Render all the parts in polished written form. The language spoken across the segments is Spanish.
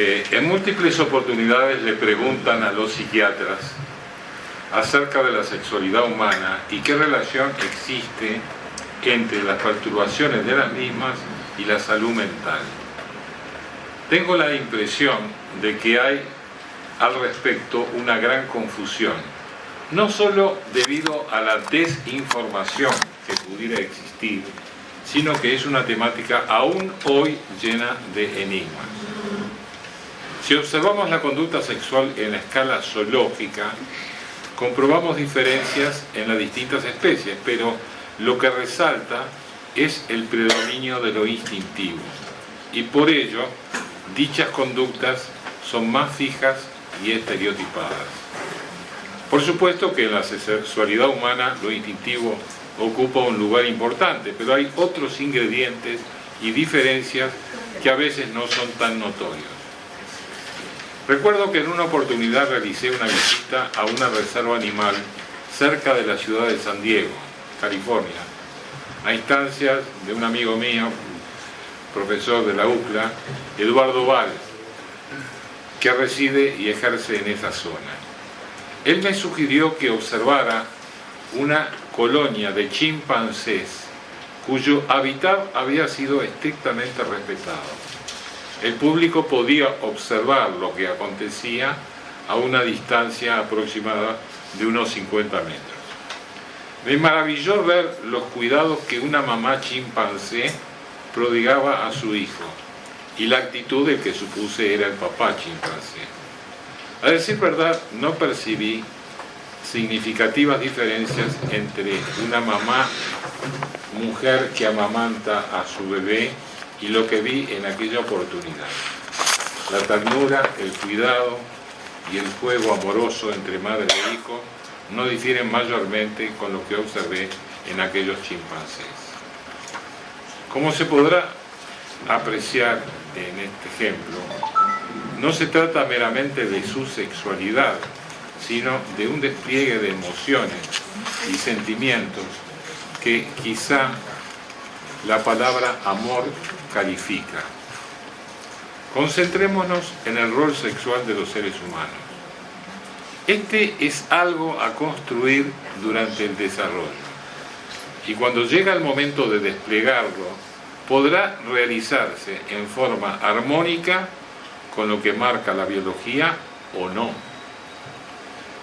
En múltiples oportunidades le preguntan a los psiquiatras acerca de la sexualidad humana y qué relación existe entre las perturbaciones de las mismas y la salud mental. Tengo la impresión de que hay al respecto una gran confusión, no solo debido a la desinformación que pudiera existir, sino que es una temática aún hoy llena de enigmas. Si observamos la conducta sexual en la escala zoológica, comprobamos diferencias en las distintas especies, pero lo que resalta es el predominio de lo instintivo, y por ello dichas conductas son más fijas y estereotipadas. Por supuesto que en la sexualidad humana lo instintivo ocupa un lugar importante, pero hay otros ingredientes y diferencias que a veces no son tan notorios. Recuerdo que en una oportunidad realicé una visita a una reserva animal cerca de la ciudad de San Diego, California, a instancias de un amigo mío, profesor de la UCLA, Eduardo Valls, que reside y ejerce en esa zona. Él me sugirió que observara una colonia de chimpancés cuyo hábitat había sido estrictamente respetado. El público podía observar lo que acontecía a una distancia aproximada de unos 50 metros. Me maravilló ver los cuidados que una mamá chimpancé prodigaba a su hijo y la actitud del que supuse era el papá chimpancé. A decir verdad, no percibí significativas diferencias entre una mamá mujer que amamanta a su bebé y lo que vi en aquella oportunidad. La ternura, el cuidado y el juego amoroso entre madre e hijo no difieren mayormente con lo que observé en aquellos chimpancés. Como se podrá apreciar en este ejemplo, no se trata meramente de su sexualidad, sino de un despliegue de emociones y sentimientos que quizá la palabra amor califica. Concentrémonos en el rol sexual de los seres humanos. Este es algo a construir durante el desarrollo, y cuando llega el momento de desplegarlo, podrá realizarse en forma armónica con lo que marca la biología o no.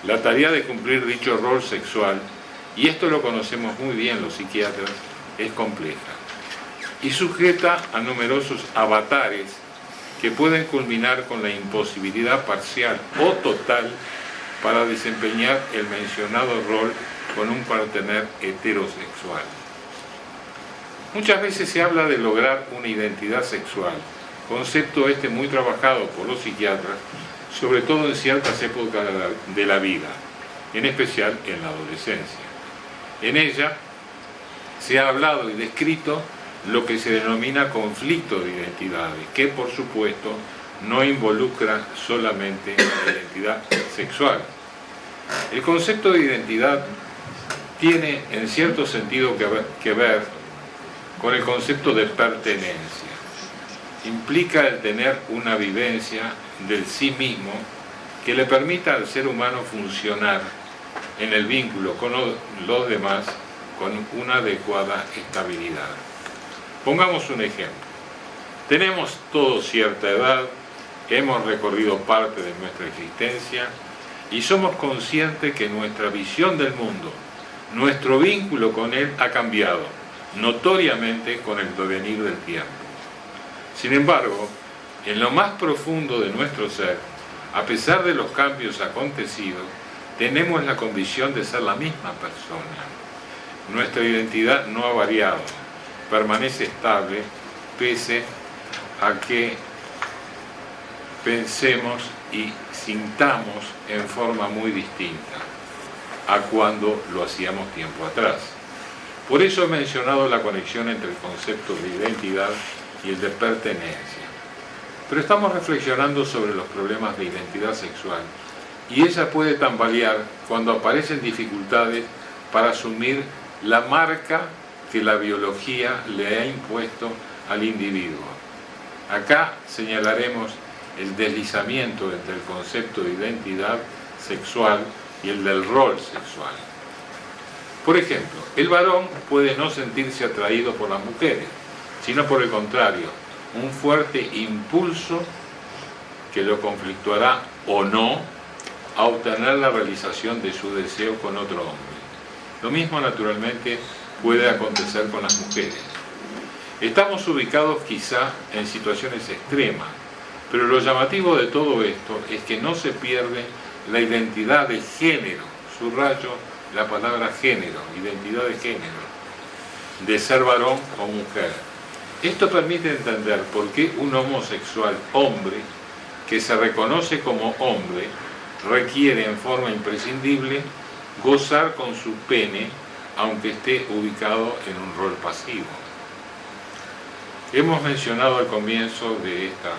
La tarea de cumplir dicho rol sexual, y esto lo conocemos muy bien los psiquiatras, es compleja y sujeta a numerosos avatares que pueden culminar con la imposibilidad parcial o total para desempeñar el mencionado rol con un partener heterosexual. Muchas veces se habla de lograr una identidad sexual, concepto este muy trabajado por los psiquiatras, sobre todo en ciertas épocas de la vida, en especial en la adolescencia. En ella se ha hablado y descrito lo que se denomina conflicto de identidades, que por supuesto no involucra solamente la identidad sexual. El concepto de identidad tiene en cierto sentido que ver con el concepto de pertenencia. Implica el tener una vivencia del sí mismo que le permita al ser humano funcionar en el vínculo con los demás con una adecuada estabilidad. Pongamos un ejemplo. Tenemos todos cierta edad, hemos recorrido parte de nuestra existencia y somos conscientes que nuestra visión del mundo, nuestro vínculo con él ha cambiado notoriamente con el devenir del tiempo. Sin embargo, en lo más profundo de nuestro ser, a pesar de los cambios acontecidos, tenemos la convicción de ser la misma persona. Nuestra identidad no ha variado, permanece estable, pese a que pensemos y sintamos en forma muy distinta a cuando lo hacíamos tiempo atrás. Por eso he mencionado la conexión entre el concepto de identidad y el de pertenencia. Pero estamos reflexionando sobre los problemas de identidad sexual y ella puede tambalear cuando aparecen dificultades para asumir la marca que la biología le ha impuesto al individuo. Acá señalaremos el deslizamiento entre el concepto de identidad sexual y el del rol sexual. Por ejemplo, el varón puede no sentirse atraído por las mujeres, sino por el contrario, un fuerte impulso que lo conflictuará o no a obtener la realización de su deseo con otro hombre. Lo mismo naturalmente puede acontecer con las mujeres. Estamos ubicados quizá en situaciones extremas, pero lo llamativo de todo esto es que no se pierde la identidad de género, subrayo la palabra género, identidad de género, de ser varón o mujer. Esto permite entender por qué un homosexual hombre que se reconoce como hombre requiere en forma imprescindible gozar con su pene aunque esté ubicado en un rol pasivo. Hemos mencionado al comienzo de esta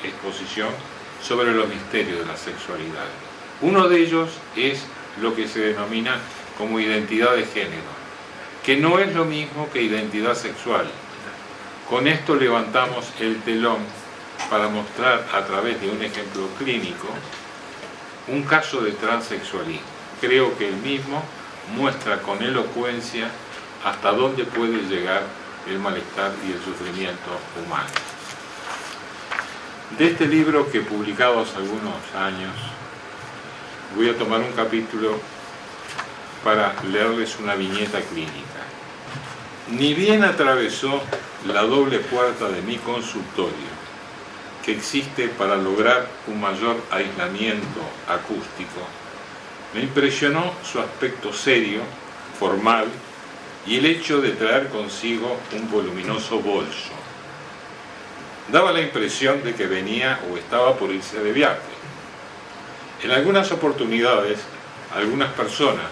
exposición sobre los misterios de la sexualidad. Uno de ellos es lo que se denomina como identidad de género, que no es lo mismo que identidad sexual. Con esto levantamos el telón para mostrar a través de un ejemplo clínico un caso de transexualismo. Creo que el mismo muestra con elocuencia hasta dónde puede llegar el malestar y el sufrimiento humano. De este libro que publicado hace algunos años, voy a tomar un capítulo para leerles una viñeta clínica. Ni bien atravesó la doble puerta de mi consultorio, que existe para lograr un mayor aislamiento acústico, me impresionó su aspecto serio, formal, y el hecho de traer consigo un voluminoso bolso. Daba la impresión de que venía o estaba por irse de viaje. En algunas oportunidades, algunas personas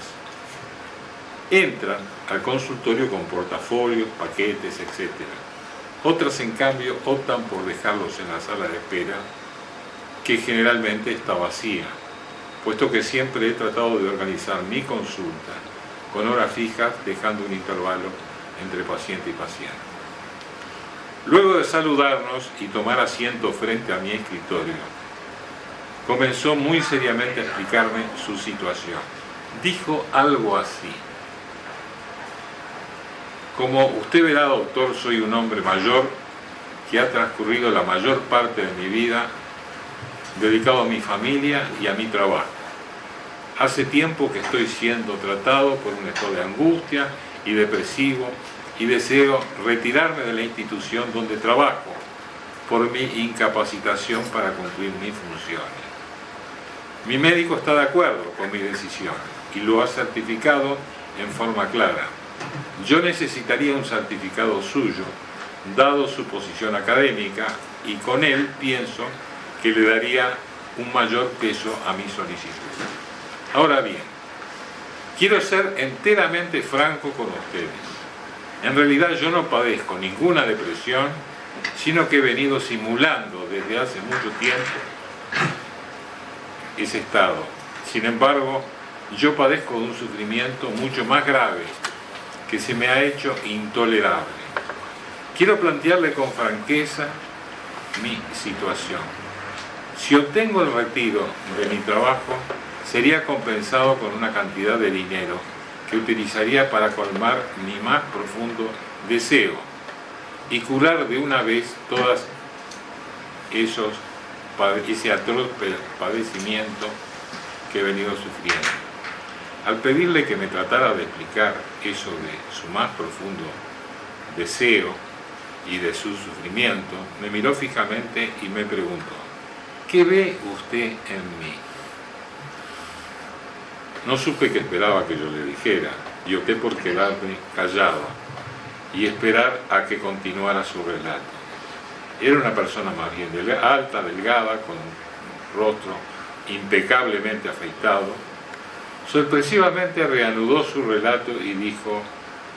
entran al consultorio con portafolios, paquetes, etc. Otras, en cambio, optan por dejarlos en la sala de espera, que generalmente está vacía, puesto que siempre he tratado de organizar mi consulta con horas fijas, dejando un intervalo entre paciente y paciente. Luego de saludarnos y tomar asiento frente a mi escritorio, comenzó muy seriamente a explicarme su situación. Dijo algo así: como usted verá, doctor, soy un hombre mayor que ha transcurrido la mayor parte de mi vida dedicado a mi familia y a mi trabajo. Hace tiempo que estoy siendo tratado por un estado de angustia y depresivo y deseo retirarme de la institución donde trabajo por mi incapacitación para cumplir mis funciones. Mi médico está de acuerdo con mi decisión y lo ha certificado en forma clara. Yo necesitaría un certificado suyo, dado su posición académica, y con él pienso que le daría un mayor peso a mi solicitud. Ahora bien, quiero ser enteramente franco con ustedes. En realidad yo no padezco ninguna depresión, sino que he venido simulando desde hace mucho tiempo ese estado. Sin embargo, yo padezco de un sufrimiento mucho más grave que se me ha hecho intolerable. Quiero plantearle con franqueza mi situación. Si obtengo el retiro de mi trabajo, sería compensado con una cantidad de dinero que utilizaría para colmar mi más profundo deseo y curar de una vez todas ese atroz padecimiento que he venido sufriendo. Al pedirle que me tratara de explicar eso de su más profundo deseo y de su sufrimiento, me miró fijamente y me preguntó: ¿qué ve usted en mí? No supe qué esperaba que yo le dijera y opté por quedarme callado y esperar a que continuara su relato. Era una persona más bien alta, delgada, con un rostro impecablemente afeitado. Sorpresivamente reanudó su relato y dijo: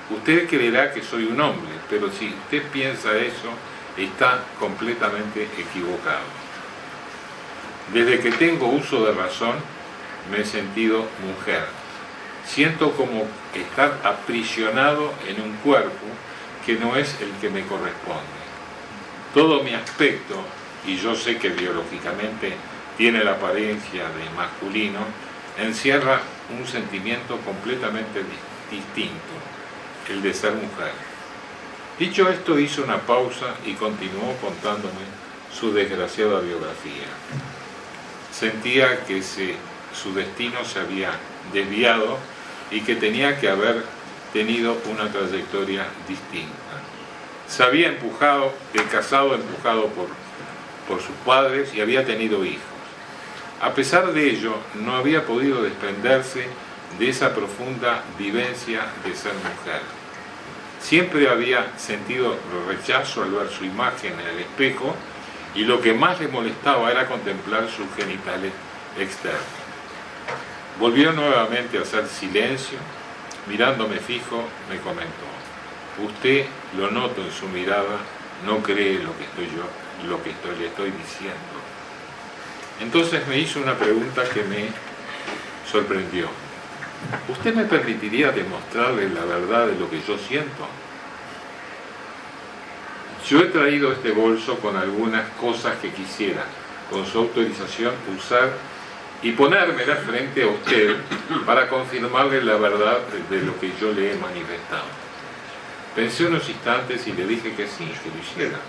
usted creerá que soy un hombre, pero si usted piensa eso, está completamente equivocado. Desde que tengo uso de razón, me he sentido mujer. Siento como estar aprisionado en un cuerpo que no es el que me corresponde. Todo mi aspecto y yo sé que biológicamente tiene la apariencia de masculino, encierra un sentimiento completamente distinto, el de ser mujer. Dicho esto, hizo una pausa y continuó contándome su desgraciada biografía. Sentía que su destino se había desviado y que tenía que haber tenido una trayectoria distinta. Se había casado empujado por sus padres y había tenido hijos. A pesar de ello, no había podido desprenderse de esa profunda vivencia de ser mujer. Siempre había sentido rechazo al ver su imagen en el espejo y lo que más le molestaba era contemplar sus genitales externos. Volvió nuevamente a hacer silencio, mirándome fijo, me comentó: usted, lo noto en su mirada, no cree lo que le estoy diciendo. Entonces me hizo una pregunta que me sorprendió. ¿Usted me permitiría demostrarle la verdad de lo que yo siento? Yo he traído este bolso con algunas cosas que quisiera, con su autorización, usar y ponérmela frente a usted para confirmarle la verdad de lo que yo le he manifestado. Pensé unos instantes y le dije que sí, que lo hiciera.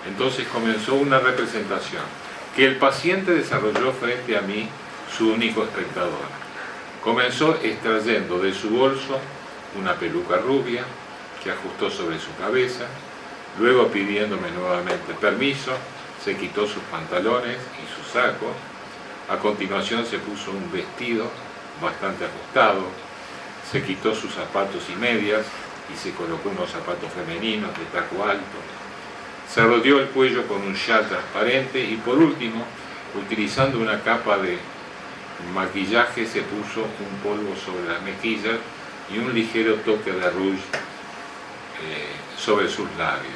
Entonces comenzó una representación que el paciente desarrolló frente a mí, su único espectador. Comenzó extrayendo de su bolso una peluca rubia que ajustó sobre su cabeza, luego pidiéndome nuevamente permiso, se quitó sus pantalones y su saco. A continuación se puso un vestido bastante ajustado, se quitó sus zapatos y medias y se colocó unos zapatos femeninos de taco alto. Se rodeó el cuello con un chal transparente y por último, utilizando una capa de maquillaje, se puso un polvo sobre las mejillas y un ligero toque de rouge sobre sus labios.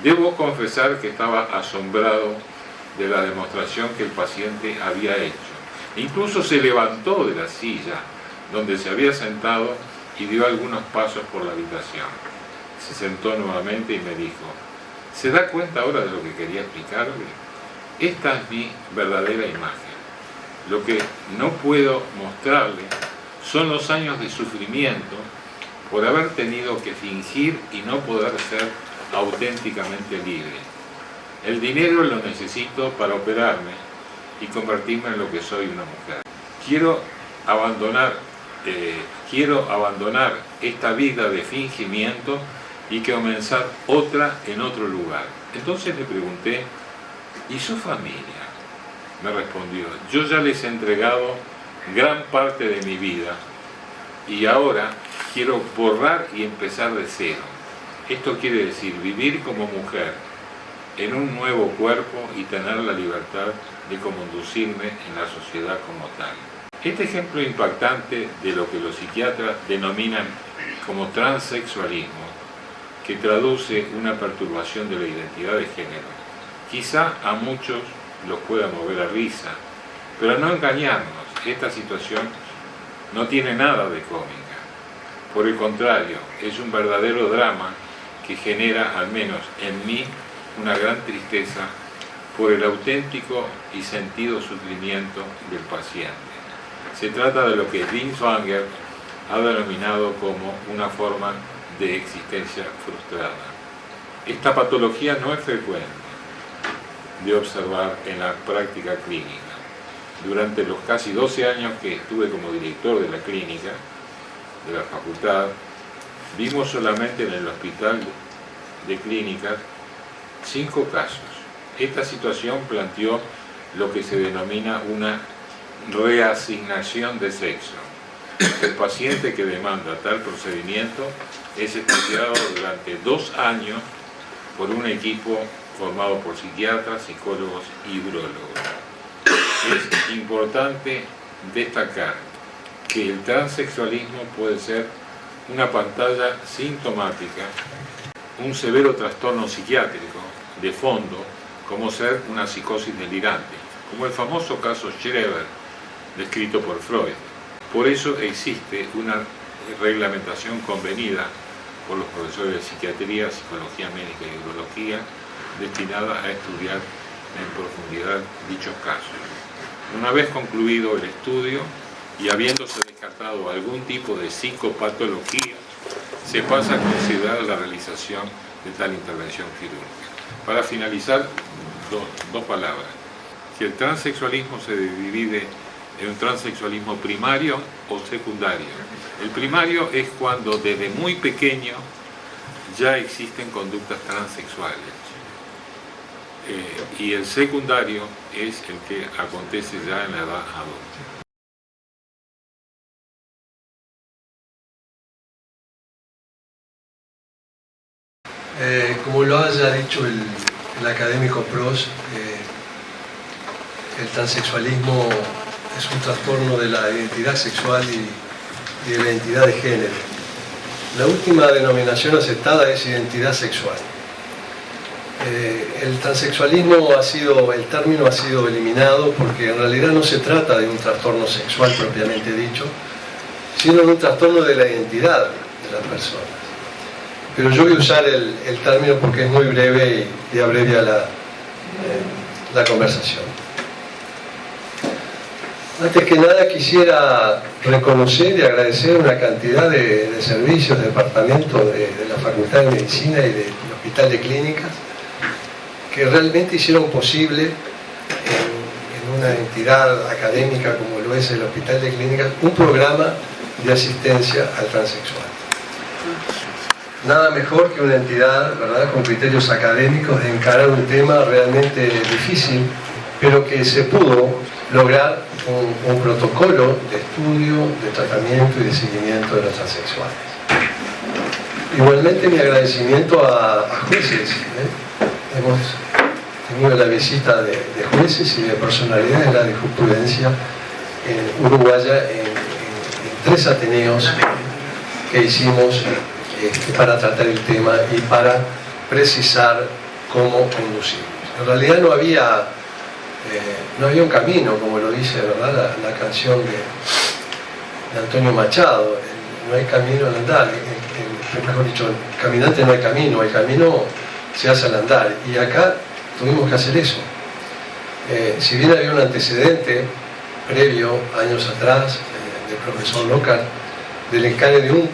Debo confesar que estaba asombrado de la demostración que el paciente había hecho. Incluso se levantó de la silla donde se había sentado y dio algunos pasos por la habitación. Se sentó nuevamente y me dijo: ¿se da cuenta ahora de lo que quería explicarle? Esta es mi verdadera imagen. Lo que no puedo mostrarle son los años de sufrimiento por haber tenido que fingir y no poder ser auténticamente libre. El dinero lo necesito para operarme y convertirme en lo que soy, una mujer. Quiero abandonar esta vida de fingimiento y comenzar otra en otro lugar. Entonces le pregunté: ¿y su familia? Me respondió: yo ya les he entregado gran parte de mi vida y ahora quiero borrar y empezar de cero. Esto quiere decir vivir como mujer en un nuevo cuerpo y tener la libertad de conducirme en la sociedad como tal. Este ejemplo impactante de lo que los psiquiatras denominan como transexualismo, que traduce una perturbación de la identidad de género, quizá a muchos los pueda mover a risa, pero no engañarnos, esta situación no tiene nada de cómica. Por el contrario, es un verdadero drama que genera, al menos en mí, una gran tristeza por el auténtico y sentido sufrimiento del paciente. Se trata de lo que Dean Swanger ha denominado como una forma de existencia frustrada. Esta patología no es frecuente de observar en la práctica clínica. Durante los casi 12 años que estuve como director de la clínica, de la facultad, vimos solamente en el hospital de clínicas 5 casos. Esta situación planteó lo que se denomina una reasignación de sexo. El paciente que demanda tal procedimiento es estudiado durante 2 años por un equipo formado por psiquiatras, psicólogos y urólogos. Es importante destacar que el transexualismo puede ser una pantalla sintomática, un severo trastorno psiquiátrico de fondo, como ser una psicosis delirante, como el famoso caso Schreber, descrito por Freud. Por eso existe una reglamentación convenida por los profesores de psiquiatría, psicología médica y urología, destinada a estudiar en profundidad dichos casos. Una vez concluido el estudio y habiéndose descartado algún tipo de psicopatología, se pasa a considerar la realización de tal intervención quirúrgica. Para finalizar, dos palabras. Si el transexualismo se divide en un transexualismo primario o secundario. El primario es cuando desde muy pequeño ya existen conductas transexuales. Y el secundario es el que acontece ya en la edad adulta. Como lo haya dicho el académico Prost, el transexualismo es un trastorno de la identidad sexual y de la identidad de género. La última denominación aceptada es identidad sexual. El transexualismo el término ha sido eliminado porque en realidad no se trata de un trastorno sexual propiamente dicho, sino de un trastorno de la identidad de las personas. Pero yo voy a usar el término porque es muy breve y abrevia la conversación. Antes que nada quisiera reconocer y agradecer una cantidad de servicios, de departamentos de la Facultad de Medicina y del Hospital de Clínicas que realmente hicieron posible en una entidad académica como lo es el Hospital de Clínicas un programa de asistencia al transexual. Nada mejor que una entidad, ¿verdad?, con criterios académicos de encarar un tema realmente difícil, pero que se pudo lograr un protocolo de estudio, de tratamiento y de seguimiento de los transexuales. Igualmente mi agradecimiento a jueces. Hemos tenido la visita de jueces y de personalidades de la jurisprudencia uruguaya en 3 ateneos que hicimos para tratar el tema y para precisar cómo conducirnos. En realidad no había un camino, como lo dice, ¿verdad?, la canción de Antonio Machado, no hay camino al andar, mejor dicho, el caminante no hay camino, el camino se hace al andar, y acá tuvimos que hacer eso. Si bien había un antecedente previo, años atrás, del profesor Lockhart, del encare de un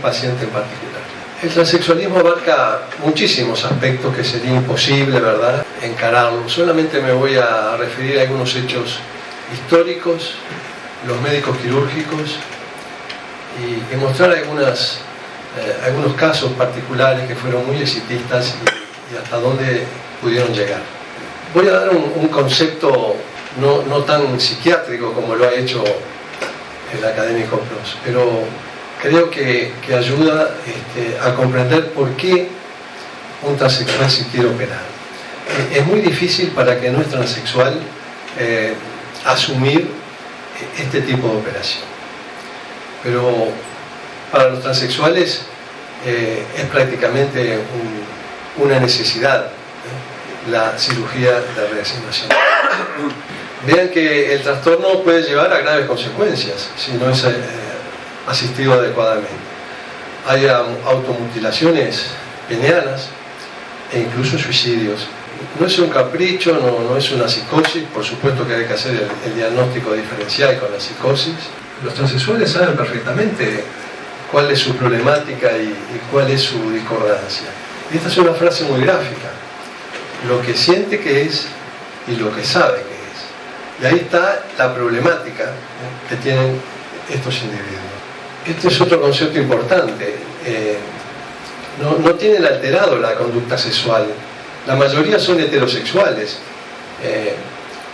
paciente en particular. El transexualismo abarca muchísimos aspectos que sería imposible, ¿verdad?, encararlo. Solamente me voy a referir a algunos hechos históricos, los médicos quirúrgicos, y mostrar algunos casos particulares que fueron muy exitistas y hasta dónde pudieron llegar. Voy a dar un concepto no tan psiquiátrico como lo ha hecho el académico Prost, pero creo que ayuda a comprender por qué un transexual se quiere operar. Es muy difícil para que no es transexual asumir este tipo de operación, pero para los transexuales es prácticamente una necesidad, la cirugía de reasignación. Vean que el trastorno puede llevar a graves consecuencias si no es asistido adecuadamente. Hay automutilaciones penianas e incluso suicidios. No es un capricho, no es una psicosis, por supuesto que hay que hacer el diagnóstico diferencial con la psicosis. Los transexuales saben perfectamente cuál es su problemática y cuál es su discordancia. Y esta es una frase muy gráfica: lo que siente que es y lo que sabe que es. Y ahí está la problemática que tienen estos individuos. Este es otro concepto importante. No tienen alterado la conducta sexual. La mayoría son heterosexuales.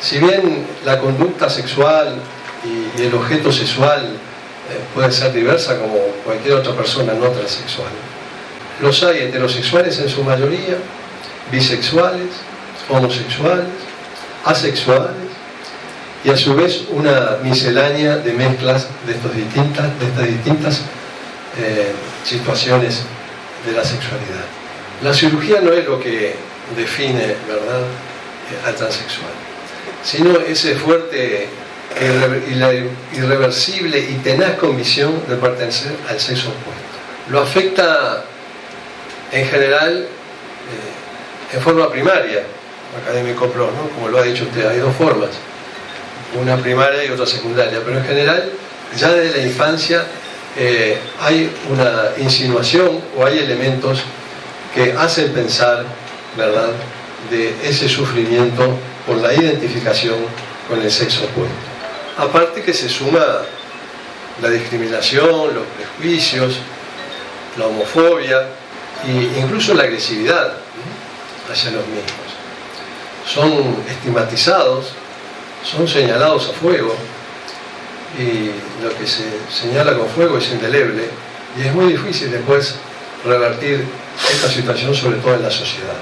Si bien la conducta sexual y el objeto sexual puede ser diversa como cualquier otra persona no transexual. Los hay heterosexuales en su mayoría, bisexuales, homosexuales, asexuales, y a su vez una miscelánea de mezclas de estas distintas situaciones de la sexualidad. La cirugía no es lo que define, ¿verdad?, al transexual, sino ese fuerte y la irreversible y tenaz convicción de pertenecer al sexo opuesto. Lo afecta en general en forma primaria, académico PRO, ¿no? Como lo ha dicho usted, hay dos formas, una primaria y otra secundaria, pero en general ya desde la infancia hay una insinuación o hay elementos que hacen pensar, ¿verdad?, de ese sufrimiento por la identificación con el sexo opuesto. Aparte que se suma la discriminación, los prejuicios, la homofobia e incluso la agresividad hacia los mismos. Son estigmatizados, son señalados a fuego, y lo que se señala con fuego es indeleble, y es muy difícil después revertir esta situación, sobre todo en la sociedad.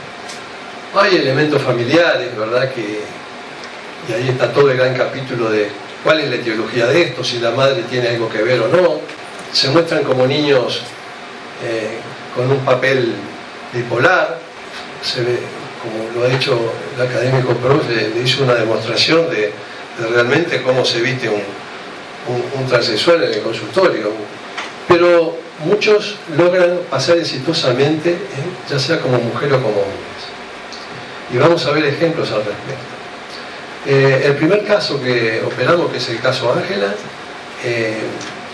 Hay elementos familiares, ¿verdad?, y ahí está todo el gran capítulo de cuál es la etiología de esto, si la madre tiene algo que ver o no. Se muestran como niños con un papel bipolar, se ve, como lo ha hecho el académico PRO, le hizo una demostración de realmente cómo se viste un transexual en el consultorio. Pero muchos logran pasar exitosamente, ya sea como mujer o como hombres. Y vamos a ver ejemplos al respecto. El primer caso que operamos, que es el caso Ángela,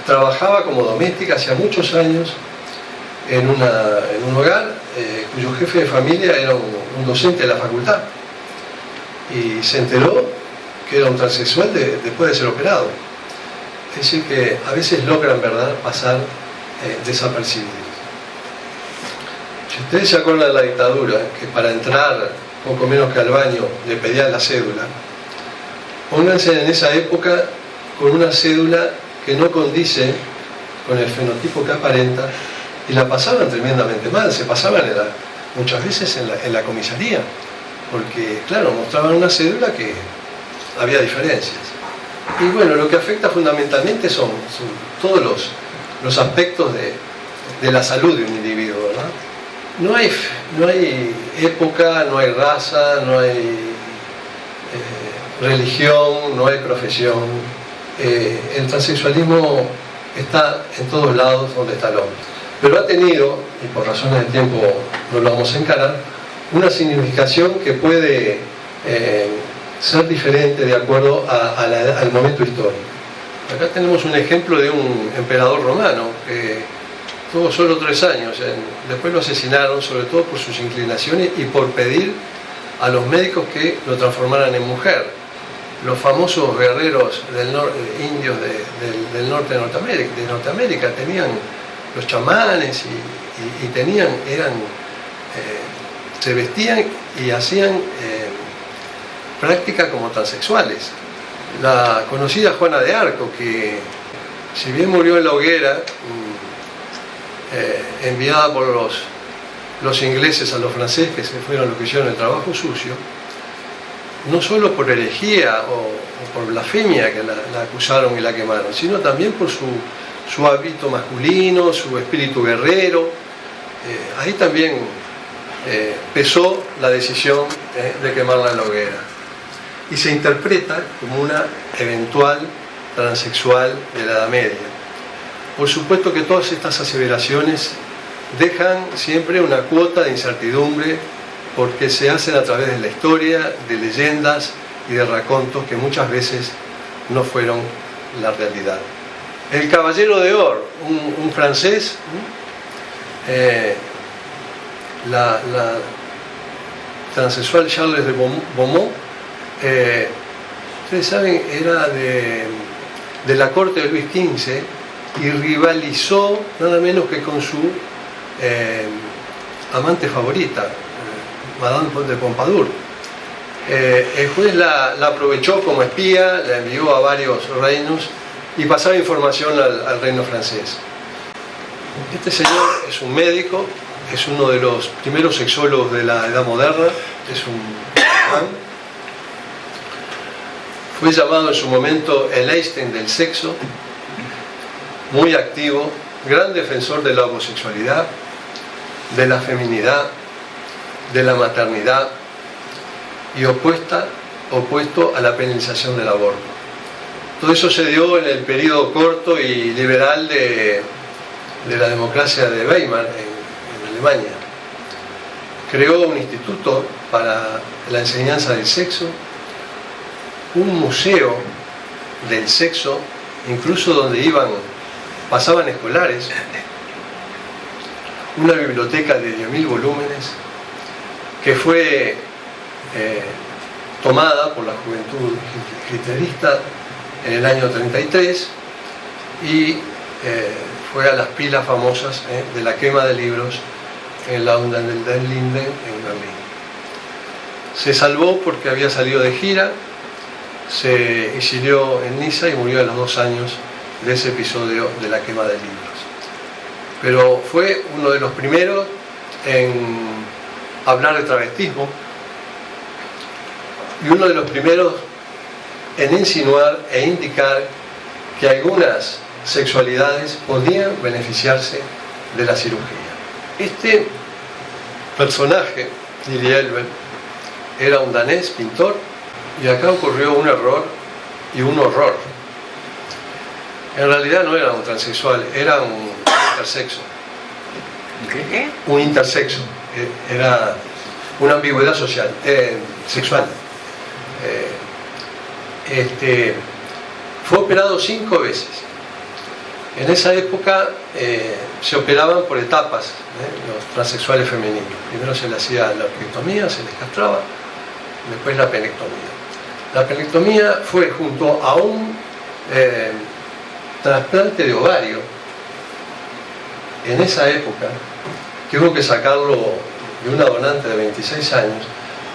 trabajaba como doméstica hacía muchos años en un hogar cuyo jefe de familia era un docente de la facultad, y se enteró que era un transexual después de ser operado. Es decir, que a veces logran, ¿verdad?, pasar desapercibidos. Si ustedes se acuerdan de la dictadura, que para entrar poco menos que al baño le pedían la cédula, pónganse en esa época con una cédula que no condice con el fenotipo que aparenta, y la pasaban tremendamente mal. Se pasaban muchas veces en la comisaría, porque claro, mostraban una cédula que había diferencias. Y bueno, lo que afecta fundamentalmente son todos los aspectos de la salud de un individuo, ¿verdad? No hay época, no hay raza, no hay religión, no hay profesión. El transexualismo está en todos lados donde está el hombre. Pero ha tenido, y por razones de tiempo no lo vamos a encarar, una significación que puede ser diferente de acuerdo al momento histórico. Acá tenemos un ejemplo de un emperador romano que tuvo solo 3 años, después lo asesinaron, sobre todo por sus inclinaciones y por pedir a los médicos que lo transformaran en mujer. Los famosos guerreros indios del norte de Norteamérica tenían los chamanes se vestían y hacían práctica como transexuales. La conocida Juana de Arco, que si bien murió en la hoguera, enviada por los ingleses a los franceses, que se fueron los que hicieron el trabajo sucio, no solo por herejía o por blasfemia que la acusaron y la quemaron, sino también por su hábito masculino, su espíritu guerrero. Ahí también pesó la decisión de quemarla en la hoguera. Y se interpreta como una eventual transexual de la Edad Media. Por supuesto que todas estas aseveraciones dejan siempre una cuota de incertidumbre, porque se hacen a través de la historia, de leyendas y de racontos que muchas veces no fueron la realidad. El Caballero de Or, un francés, la transexual Charles de Beaumont, ustedes saben, era de la corte de Luis XV y rivalizó nada menos que con su amante favorita, Madame de Pompadour. El juez la aprovechó como espía, la envió a varios reinos y pasaba información al reino francés. Este señor es un médico, es uno de los primeros sexólogos de la Edad Moderna, es un alemán. Fue llamado en su momento el Einstein del sexo, muy activo, gran defensor de la homosexualidad, de la feminidad, de la maternidad, y opuesto a la penalización del aborto. Todo eso se dio en el periodo corto y liberal de la democracia de Weimar en Alemania. creó un instituto para la enseñanza del sexo, un museo del sexo, incluso donde pasaban escolares, una biblioteca de 10.000 volúmenes que fue tomada por la juventud hitlerista en el año 33 y fue a las pilas famosas de la quema de libros en la Onda del Linden en Berlín. Se salvó porque había salido de gira, se exilió en Niza y murió a los 2 años de ese episodio de la quema de libros. Pero fue uno de los primeros en hablar de travestismo y uno de los primeros en insinuar e indicar que algunas sexualidades podían beneficiarse de la cirugía. Este personaje, Lili Elbe, era un danés pintor y acá ocurrió un error y un horror. En realidad no era un transexual, era un intersexo. ¿Qué? Un intersexo, era una ambigüedad social, sexual. Fue operado 5 veces. En esa época se operaban por etapas los transexuales femeninos. Primero se le hacía la orquiectomía, se les castraba, después la penectomía. La penectomía fue junto a un trasplante de ovario en esa época, que hubo que sacarlo de una donante de 26 años,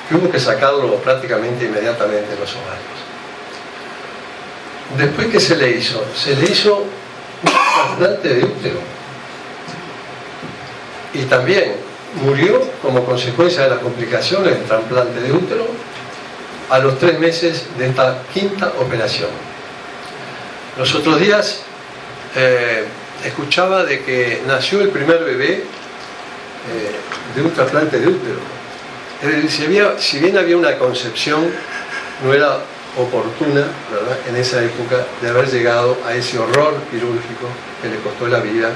que hubo que sacarlo prácticamente inmediatamente de los ovarios. Después, ¿qué se le hizo? Se le hizo un trasplante de útero y también murió como consecuencia de las complicaciones del trasplante de útero a los 3 meses de esta 5ª operación. Los otros días escuchaba de que nació el primer bebé de un trasplante de útero. Es decir, si bien había una concepción, no era oportuna, ¿verdad?, en esa época, de haber llegado a ese horror quirúrgico que le costó la vida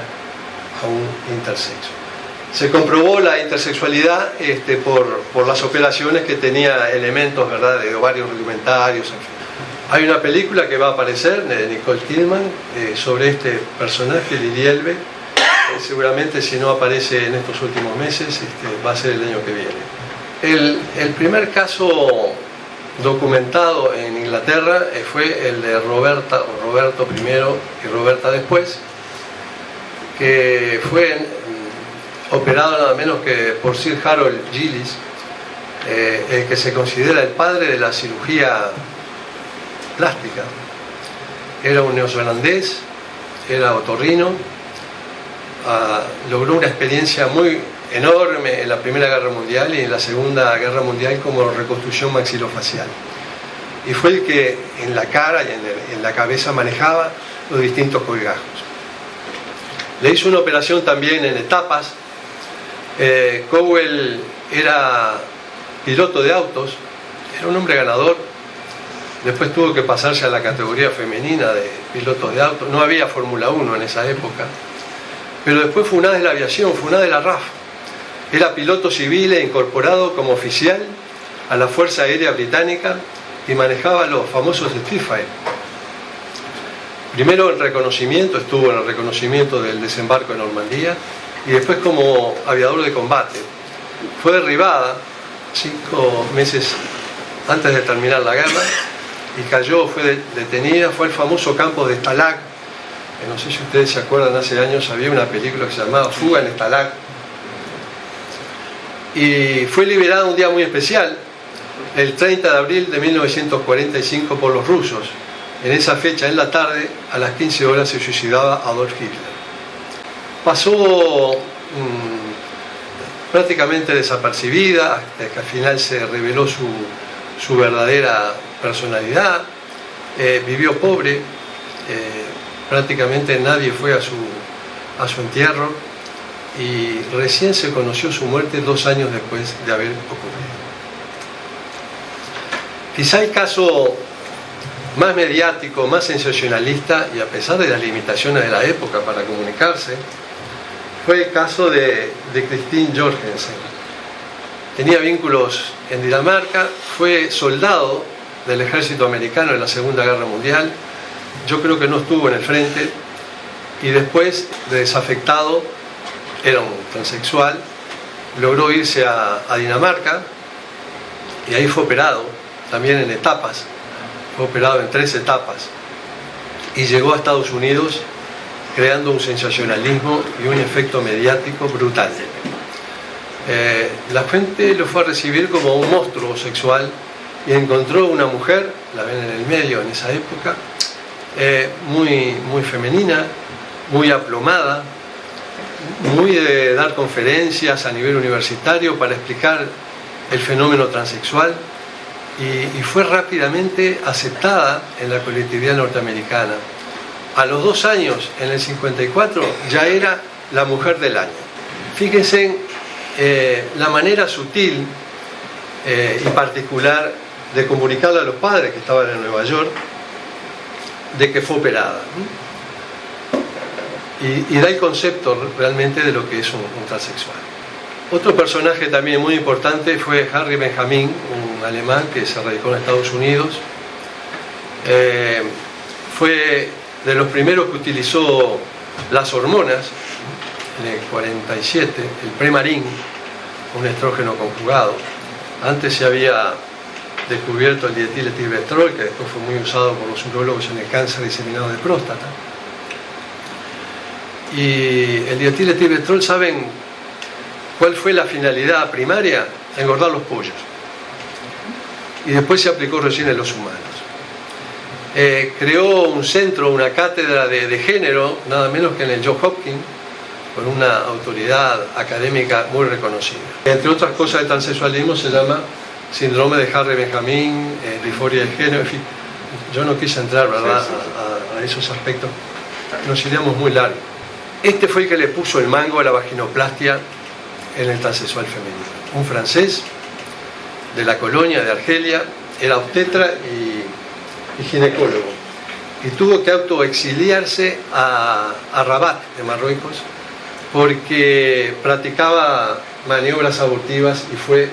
a un intersexo. Se comprobó la intersexualidad por las operaciones que tenía elementos, ¿verdad?, de ovarios rudimentarios, en fin. Hay una película que va a aparecer de Nicole Kidman sobre este personaje, Lili Elbe. Seguramente, si no aparece en estos últimos meses, va a ser el año que viene. El primer caso documentado en Inglaterra fue el de Roberto primero y Roberta después, que fue operado nada menos que por Sir Harold Gillis, el que se considera el padre de la cirugía plástica. Era un neozelandés, era otorrino, logró una experiencia muy enorme en la Primera Guerra Mundial y en la Segunda Guerra Mundial como reconstrucción maxilofacial. Y fue el que en la cara y en la cabeza manejaba los distintos colgajos. Le hizo una operación también en etapas. Cowell era piloto de autos, era un hombre ganador. Después tuvo que pasarse a la categoría femenina de pilotos de autos. No había Fórmula 1 en esa época. Pero después fue una de la aviación, fue una de la RAF. Era piloto civil e incorporado como oficial a la Fuerza Aérea Británica y manejaba los famosos Spitfire. Primero estuvo en el reconocimiento del desembarco en Normandía y después como aviador de combate. Fue derribada 5 meses antes de terminar la guerra y cayó, fue detenida, fue al famoso campo de Stalag. No sé si ustedes se acuerdan, hace años había una película que se llamaba Fuga en Stalag. Y fue liberada un día muy especial, el 30 de abril de 1945 por los rusos. En esa fecha, en la tarde, a las 15 horas, se suicidaba Adolf Hitler. Pasó prácticamente desapercibida, hasta que al final se reveló su verdadera personalidad. Vivió pobre, prácticamente nadie fue a su entierro y recién se conoció su muerte 2 años después de haber ocurrido. Quizá el caso más mediático, más sensacionalista, y a pesar de las limitaciones de la época para comunicarse, fue el caso de Christine Jorgensen. tenía vínculos en Dinamarca, fue soldado del ejército americano en la Segunda Guerra Mundial. Yo creo que no estuvo en el frente, y después, de desafectado, era un transexual, logró irse a Dinamarca, y ahí fue operado, también en etapas, fue operado en 3 etapas, y llegó a Estados Unidos creando un sensacionalismo y un efecto mediático brutal. La gente lo fue a recibir como un monstruo sexual, y encontró una mujer, la ven en el medio en esa época, muy femenina, muy aplomada, muy de dar conferencias a nivel universitario para explicar el fenómeno transexual, y fue rápidamente aceptada en la colectividad norteamericana. A los 2 años, en el 54, ya era la mujer del año. Fíjense la manera sutil y particular de comunicarle a los padres que estaban en Nueva York de que fue operada, y da el concepto realmente de lo que es un transexual. Otro personaje también muy importante fue Harry Benjamin, un alemán que se radicó en Estados Unidos. Fue de los primeros que utilizó las hormonas en el 47, el Premarin, un estrógeno conjugado. Antes se había descubierto el dietiletibestrol, que después fue muy usado por los urólogos en el cáncer diseminado de próstata. Y el dietiletibestrol, ¿saben cuál fue la finalidad primaria? Engordar los pollos. Y después se aplicó recién en los humanos. Creó un centro, una cátedra de género, nada menos que en el Johns Hopkins, con una autoridad académica muy reconocida. Entre otras cosas, el transexualismo se llama síndrome de Harry Benjamin, disforia de género, en fin. Yo no quise entrar, ¿verdad?, a esos aspectos. Nos iríamos muy largo. Este fue el que le puso el mango a la vaginoplastia en el transexual femenino. Un francés de la colonia de Argelia, era obstetra y ginecólogo, y tuvo que autoexiliarse a Rabat, de Marruecos, porque practicaba maniobras abortivas y fue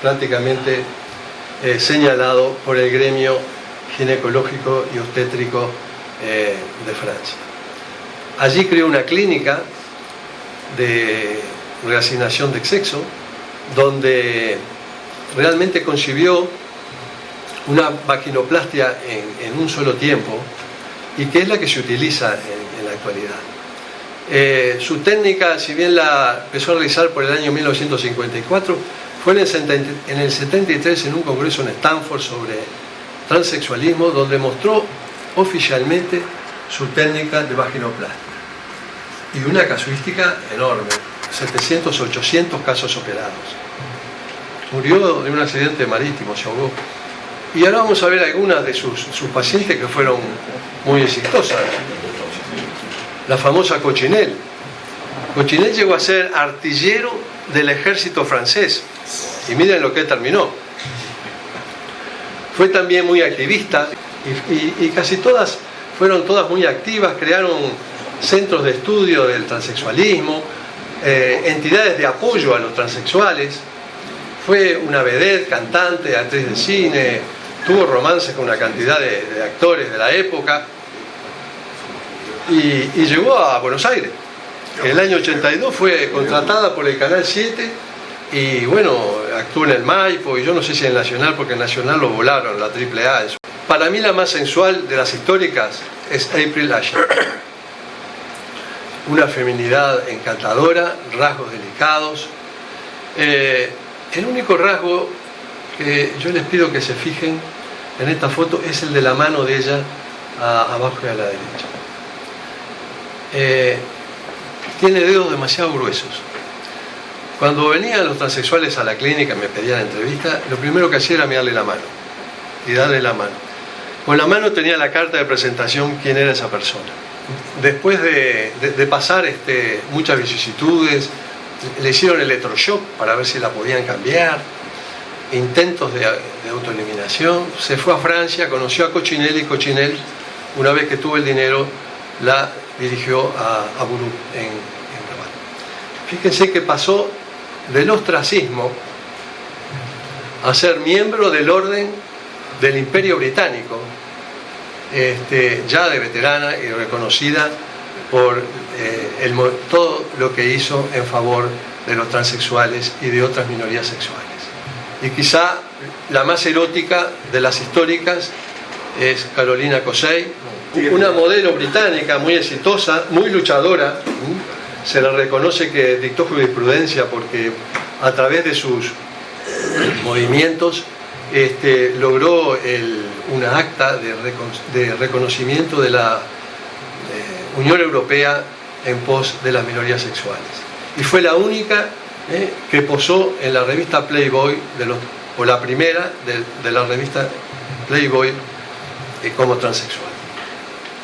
prácticamente señalado por el gremio ginecológico y obstétrico de Francia. Allí creó una clínica de reasignación de sexo, donde realmente concibió una vaginoplastia en un solo tiempo, y que es la que se utiliza en la actualidad. Su técnica, si bien la empezó a realizar por el año 1954, fue en el 73 en un congreso en Stanford sobre transexualismo, donde mostró oficialmente su técnica de vaginoplastia, y una casuística enorme, 700, 800 casos operados. Murió de un accidente marítimo, se ahogó. Y ahora vamos a ver algunas de sus pacientes que fueron muy exitosas. La famosa Cochinelle. Cochinelle llegó a ser artillero del ejército francés, y miren lo que terminó. Fue también muy activista, y casi todas fueron muy activas, crearon centros de estudio del transexualismo, entidades de apoyo a los transexuales. Fue una vedette, cantante, actriz de cine, tuvo romances con una cantidad de actores de la época, y llegó a Buenos Aires. En el año 82 fue contratada por el Canal 7, y bueno, actuó en el Maipo, y yo no sé si en el Nacional, porque en el Nacional lo volaron, la AAA. Para mí la más sensual de las históricas es April Asher. Una feminidad encantadora, rasgos delicados. El único rasgo que yo les pido que se fijen en esta foto es el de la mano de ella abajo y a la derecha. Tiene dedos demasiado gruesos. Cuando venían los transexuales a la clínica y me pedían entrevista, lo primero que hacía era mirarle la mano y darle la mano. Con la mano tenía la carta de presentación quién era esa persona. Después de pasar muchas vicisitudes, le hicieron electroshock para ver si la podían cambiar, intentos de autoeliminación. Se fue a Francia, conoció a Cochinelle, y Cochinelle, una vez que tuvo el dinero, la dirigió a Bourou en Rabat. Fíjense que pasó del ostracismo a ser miembro del orden del Imperio Británico, ya de veterana y reconocida por todo lo que hizo en favor de los transexuales y de otras minorías sexuales. Y quizá la más erótica de las históricas es Carolina Cosey, una modelo británica muy exitosa, muy luchadora. Se le reconoce que dictó jurisprudencia porque a través de sus movimientos logró una acta de reconocimiento de la Unión Europea en pos de las minorías sexuales. Y fue la única que posó en la revista Playboy, o la primera de la revista Playboy como transexual.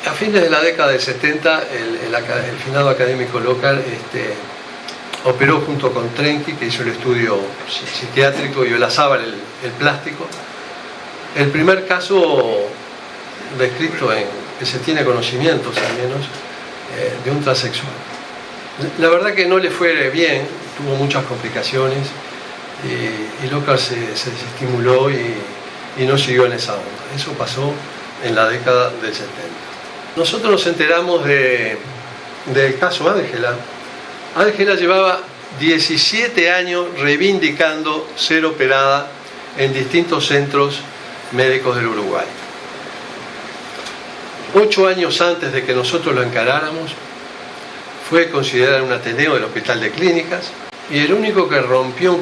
A fines de la década del 70, el finado académico local operó junto con Trenki, que hizo el estudio psiquiátrico, y Olazábal el plástico. El primer caso descrito que se tiene conocimientos al menos de un transexual. La verdad que no le fue bien, tuvo muchas complicaciones y Local se desestimuló y no siguió en esa onda. Eso pasó en la década del 70. Nosotros nos enteramos del caso Ángela. Ángela llevaba 17 años reivindicando ser operada en distintos centros médicos del Uruguay. 8 años antes de que nosotros lo encaráramos, fue considerada un ateneo del Hospital de Clínicas, y el único que rompió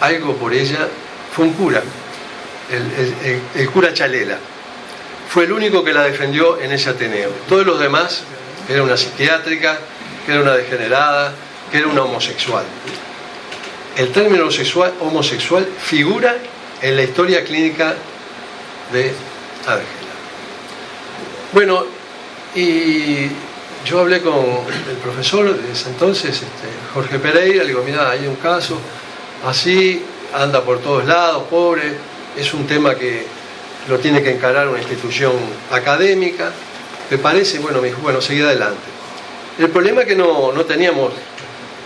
algo por ella fue un cura, el cura Chalela. Fue el único que la defendió en ese ateneo. Todos los demás, que era una psiquiátrica, que era una degenerada, que era una homosexual. El término homosexual figura en la historia clínica de Ángela. Bueno, y yo hablé con el profesor de ese entonces, Jorge Pereira, le digo, mira, hay un caso así, anda por todos lados, pobre, es un tema que lo tiene que encarar una institución académica, ¿te parece? Bueno, me dijo, bueno, seguí adelante. El problema es que no teníamos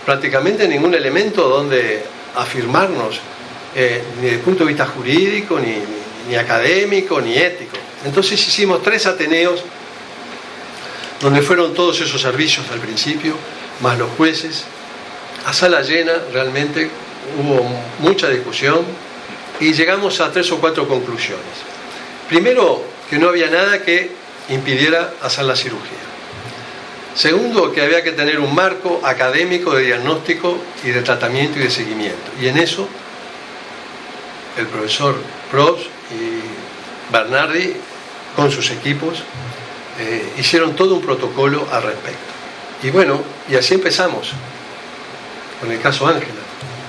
prácticamente ningún elemento donde afirmarnos, ni desde el punto de vista jurídico, ni académico, ni ético. Entonces hicimos 3 ateneos, donde fueron todos esos servicios al principio, más los jueces, a sala llena, realmente hubo mucha discusión, y llegamos a 3 o 4 conclusiones. Primero, que no había nada que impidiera hacer la cirugía. Segundo, que había que tener un marco académico de diagnóstico y de tratamiento y de seguimiento. Y en eso, el profesor Probst y Bernardi, con sus equipos, hicieron todo un protocolo al respecto. Y bueno, y así empezamos con el caso Ángela.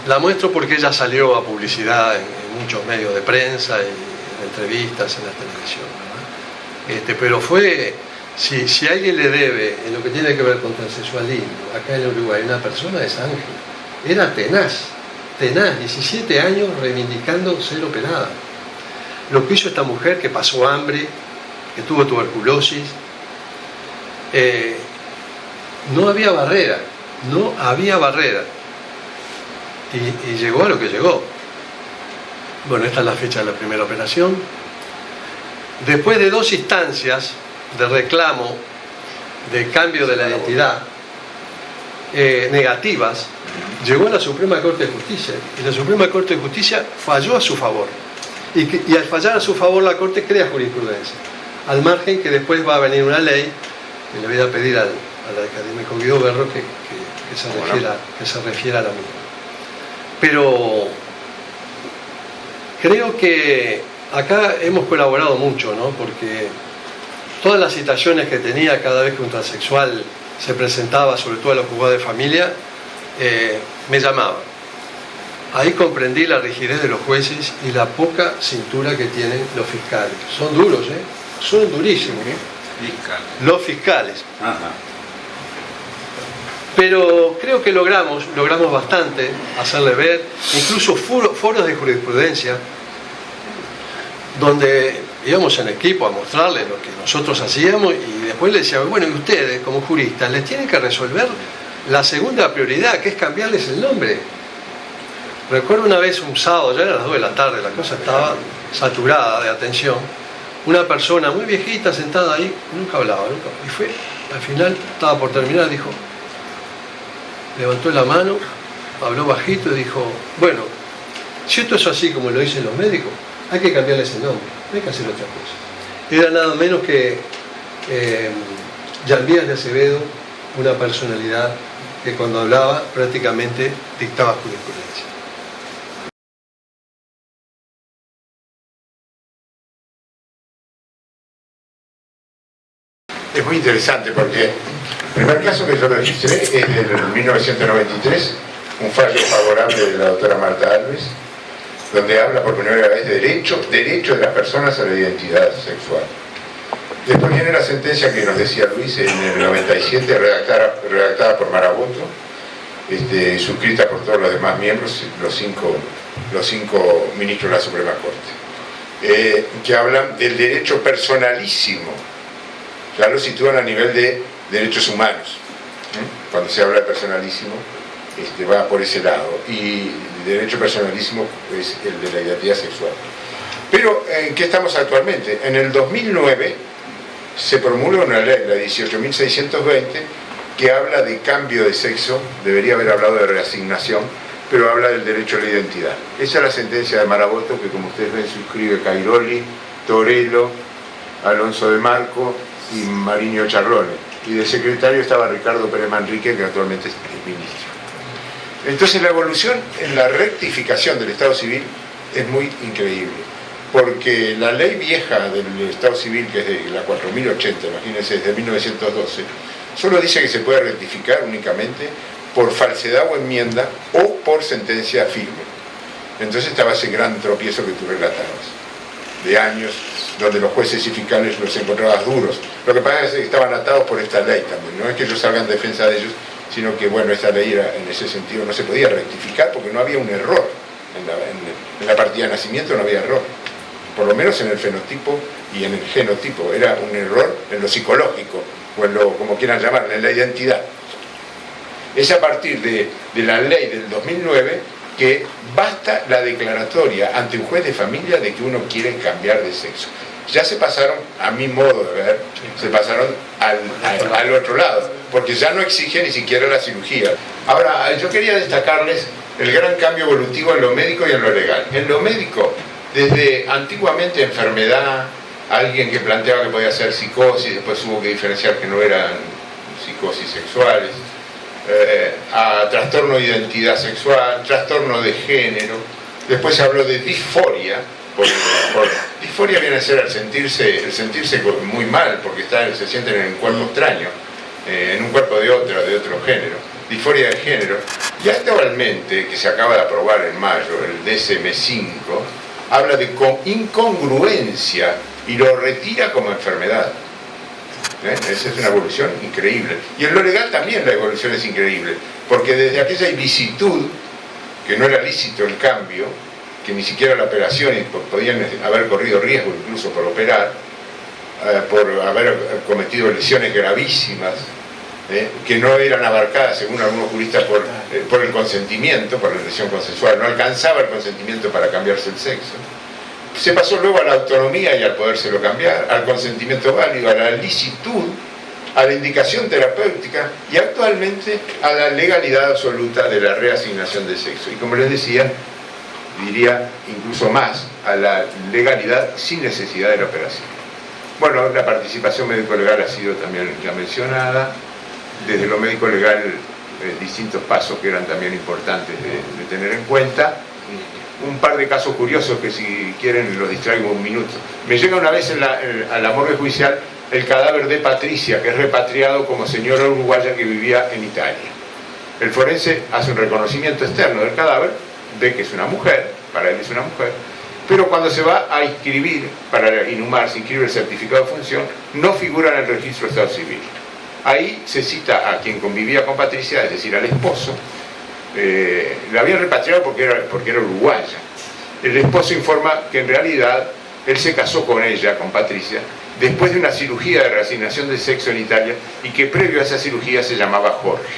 La muestro porque ella salió a publicidad en muchos medios de prensa, en entrevistas, en la televisión, ¿verdad? Pero fue, si alguien le debe en lo que tiene que ver con transexualismo acá en Uruguay, una persona es Ángela. Era tenaz, 17 años reivindicando ser operada. Lo que hizo esta mujer, que pasó hambre, que tuvo tuberculosis, no había barrera, y llegó a lo que llegó. Bueno, esta es la fecha de la primera operación. Después de 2 instancias de reclamo de cambio de la identidad negativas, llegó a la Suprema Corte de Justicia, y la Suprema Corte de Justicia falló a su favor, y al fallar a su favor la Corte crea jurisprudencia, al margen que después va a venir una ley, que le voy a pedir al académico Guido Berro que se refiera a la misma. Pero creo que acá hemos colaborado mucho, ¿no? Porque todas las citaciones que tenía cada vez que un transexual se presentaba, sobre todo a los juzgados de familia, me llamaban. Ahí comprendí la rigidez de los jueces y la poca cintura que tienen los fiscales. Son duros, son durísimos. Los fiscales. Ajá. Pero creo que logramos bastante hacerle ver, incluso foros de jurisprudencia, donde íbamos en equipo a mostrarles lo que nosotros hacíamos, y después les decíamos, bueno, y ustedes como juristas les tienen que resolver la segunda prioridad, que es cambiarles el nombre. Recuerdo una vez un sábado, ya eran las 2 de la tarde, la cosa estaba saturada de atención, una persona muy viejita sentada ahí, nunca hablaba, y fue, al final estaba por terminar, dijo, levantó la mano, habló bajito y dijo, bueno, si esto es así como lo dicen los médicos, hay que cambiarle ese nombre, no hay que hacer otra cosa. Era nada menos que Jean-Pierre de Acevedo, una personalidad que cuando hablaba prácticamente dictaba jurisprudencia. Es muy interesante porque el primer caso que yo registré es del 1993, un fallo favorable de la doctora Marta Alves, donde habla por primera vez de derecho de las personas a la identidad sexual. Después viene la sentencia que nos decía Luis en el 97, redactada por Maraboto, suscrita por todos los demás miembros, los cinco ministros de la Suprema Corte, que hablan del derecho personalísimo. Ya lo sitúan a nivel de derechos humanos. Cuando se habla de personalísimo, va por ese lado. Y el derecho personalísimo es el de la identidad sexual. Pero, ¿en qué estamos actualmente? En el 2009 se promulga una ley, la 18.620, que habla de cambio de sexo, debería haber hablado de reasignación, pero habla del derecho a la identidad. Esa es la sentencia de Maraboto, que como ustedes ven suscribe Cairoli, Torello, Alonso de Marco y Mariño Charlone, y de secretario estaba Ricardo Pérez Manrique, que actualmente es ministro. Entonces la evolución en la rectificación del Estado Civil es muy increíble, porque la ley vieja del Estado Civil, que es de la 4080, imagínense, desde 1912, solo dice que se puede rectificar únicamente por falsedad o enmienda o por sentencia firme. Entonces estaba ese gran tropiezo que tú relatabas, de años, donde los jueces y fiscales los encontrabas duros. Lo que pasa es que estaban atados por esta ley también, no es que ellos salgan en defensa de ellos, sino que, bueno, esta ley era, en ese sentido no se podía rectificar porque no había un error. En la partida de nacimiento no había error, por lo menos en el fenotipo y en el genotipo, era un error en lo psicológico, o en lo, como quieran llamarlo, en la identidad. Es a partir de la ley del 2009 que basta la declaratoria ante un juez de familia de que uno quiere cambiar de sexo. Ya se pasaron, a mi modo de ver, se pasaron al otro lado, porque ya no exige ni siquiera la cirugía. Ahora, yo quería destacarles el gran cambio evolutivo en lo médico y en lo legal. En lo médico, desde antiguamente enfermedad, alguien que planteaba que podía ser psicosis, después hubo que diferenciar que no eran psicosis sexuales, a trastorno de identidad sexual, trastorno de género, después se habló de disforia, disforia viene a ser el sentirse muy mal, porque se sienten en un cuerpo extraño, en un cuerpo de otro género, disforia de género, y actualmente, que se acaba de aprobar en mayo, el DSM-5, habla de incongruencia y lo retira como enfermedad. Esa es una evolución increíble. Y en lo legal también la evolución es increíble, porque desde aquella ilicitud, que no era lícito el cambio, que ni siquiera la operación, y podían haber corrido riesgo incluso por operar, por haber cometido lesiones gravísimas, que no eran abarcadas, según algunos juristas, por el consentimiento, por la lesión consensual, no alcanzaba el consentimiento para cambiarse el sexo. Se pasó luego a la autonomía y al podérselo cambiar, al consentimiento válido, a la licitud, a la indicación terapéutica y actualmente a la legalidad absoluta de la reasignación de sexo. Y como les decía, diría incluso más, a la legalidad sin necesidad de la operación. Bueno, la participación médico-legal ha sido también ya mencionada. Desde lo médico-legal, distintos pasos que eran también importantes de tener en cuenta. Un par de casos curiosos que, si quieren, los distraigo un minuto. Me llega una vez a la morgue judicial el cadáver de Patricia, que es repatriado como señora uruguaya que vivía en Italia. El forense hace un reconocimiento externo del cadáver, ve que es una mujer, para él es una mujer, pero cuando se va a inscribir, para inhumarse, inscribe el certificado de función, no figura en el registro de Estado Civil. Ahí se cita a quien convivía con Patricia, es decir, al esposo. La habían repatriado porque era uruguaya. El esposo informa que en realidad él se casó con ella, con Patricia, después de una cirugía de reasignación de sexo en Italia, y que previo a esa cirugía se llamaba Jorge.